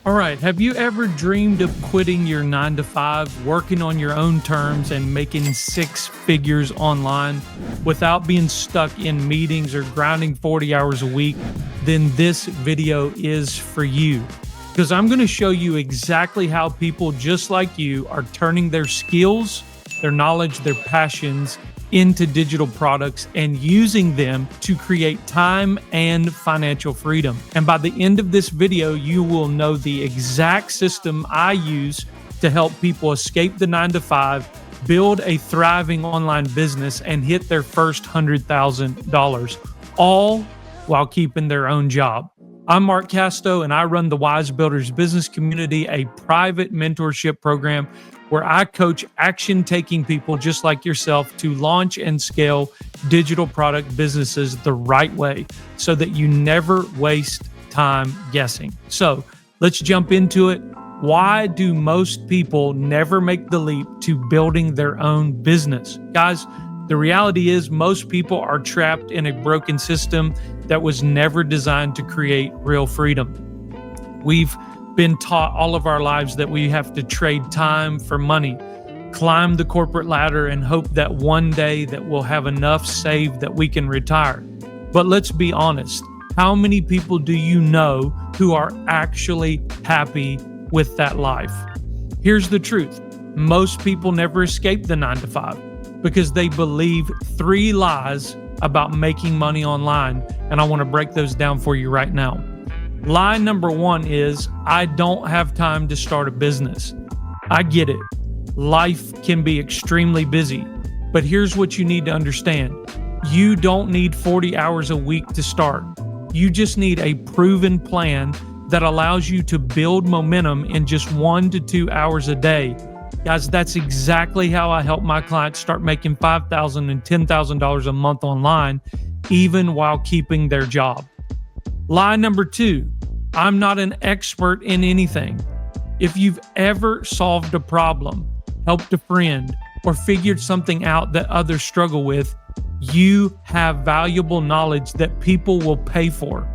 All right. Have you ever dreamed of quitting your 9 to 5, working on your own terms, and making 6 figures online without being stuck in meetings or grinding 40 hours a week? Then this video is for you, because I'm going to show you exactly how people just like you are turning their skills, their knowledge, their passions into digital products and using them to create time and financial freedom. And by the end of this video, you will know the exact system I use to help people escape the 9 to 5, build a thriving online business, and hit their first $100,000, all while keeping their own job. I'm Mark Casto, and I run the Wise Builders Business Community, a private mentorship program where I coach action-taking people just like yourself to launch and scale digital product businesses the right way so that you never waste time guessing. So let's jump into it. Why do most people never make the leap to building their own business? Guys, the reality is most people are trapped in a broken system that was never designed to create real freedom. We've been taught all of our lives that we have to trade time for money, climb the corporate ladder, and hope that one day that we'll have enough saved that we can retire. But let's be honest, how many people do you know who are actually happy with that life? Here's the truth. Most people never escape the 9 to 5 because they believe 3 lies about making money online, and I want to break those down for you right now. Lie number 1 is, I don't have time to start a business. I get it. Life can be extremely busy, but here's what you need to understand. You don't need 40 hours a week to start. You just need a proven plan that allows you to build momentum in just 1 to 2 hours a day. Guys, that's exactly how I help my clients start making $5,000 and $10,000 a month online, even while keeping their job. Lie number 2, I'm not an expert in anything. If you've ever solved a problem, helped a friend, or figured something out that others struggle with, you have valuable knowledge that people will pay for.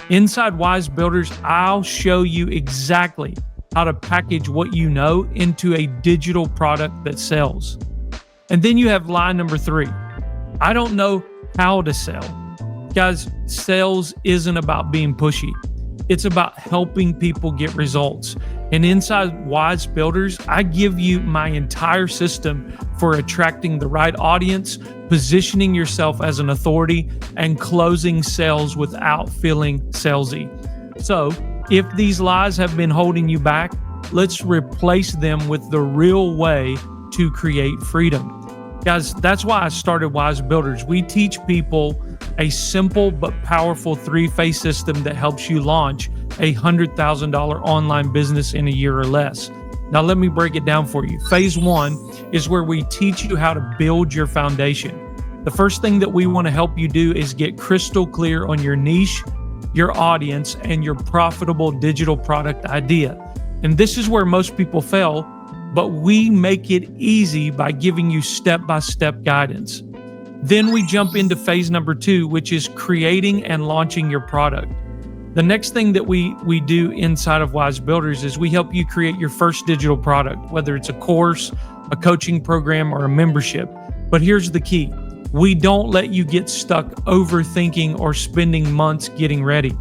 Inside Wise Builders, I'll show you exactly how to package what you know into a digital product that sells. And then you have lie number 3. I don't know how to sell. Guys, sales isn't about being pushy. It's about helping people get results. And inside Wise Builders, I give you my entire system for attracting the right audience, positioning yourself as an authority, and closing sales without feeling salesy. So, if these lies have been holding you back, let's replace them with the real way to create freedom. Guys, that's why I started Wise Builders. We teach people a simple but powerful 3-phase system that helps you launch a $100,000 online business in a year or less. Now, let me break it down for you. Phase 1 is where we teach you how to build your foundation. The first thing that we want to help you do is get crystal clear on your niche, your audience, and your profitable digital product idea. And this is where most people fail, but we make it easy by giving you step-by-step guidance. Then we jump into phase number 2, which is creating and launching your product. The next thing that we do inside of Wise Builders is we help you create your first digital product, whether it's a course, a coaching program, or a membership. But here's the key. We don't let you get stuck overthinking or spending months getting ready.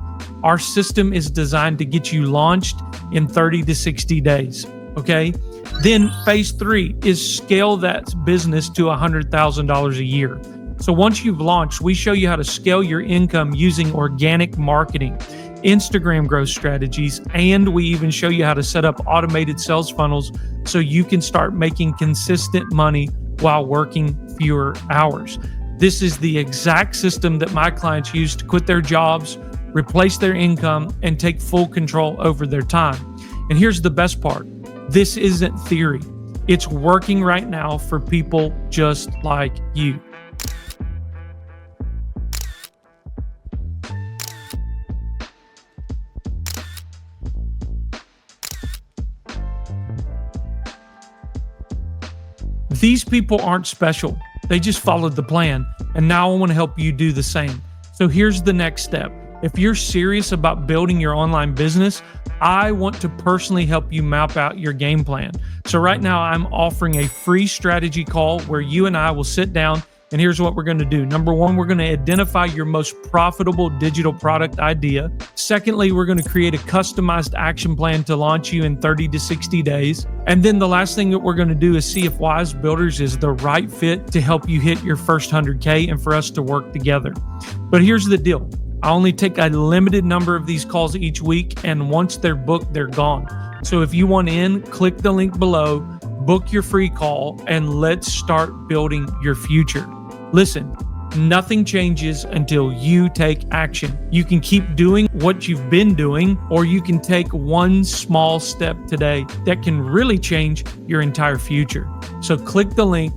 Our system is designed to get you launched in 30 to 60 days, okay? Then phase 3 is scale that business to $100,000 a year. So once you've launched, we show you how to scale your income using organic marketing, Instagram growth strategies, and we even show you how to set up automated sales funnels so you can start making consistent money while working fewer hours. This is the exact system that my clients use to quit their jobs, replace their income, and take full control over their time. And here's the best part. This isn't theory. It's working right now for people just like you. These people aren't special. They just followed the plan. And now I want to help you do the same. So here's the next step. If you're serious about building your online business, I want to personally help you map out your game plan. So right now I'm offering a free strategy call where you and I will sit down, and here's what we're going to do. Number one, we're going to identify your most profitable digital product idea. Secondly, we're going to create a customized action plan to launch you in 30 to 60 days. And then the last thing that we're going to do is see if Wise Builders is the right fit to help you hit your first 100K and for us to work together. But here's the deal. I only take a limited number of these calls each week, and once they're booked, they're gone. So if you want in, click the link below, book your free call, and let's start building your future. Listen, nothing changes until you take action. You can keep doing what you've been doing, or you can take one small step today that can really change your entire future. So click the link,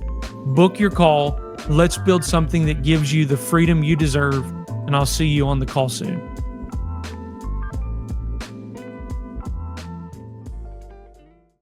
book your call. Let's build something that gives you the freedom you deserve, and I'll see you on the call soon.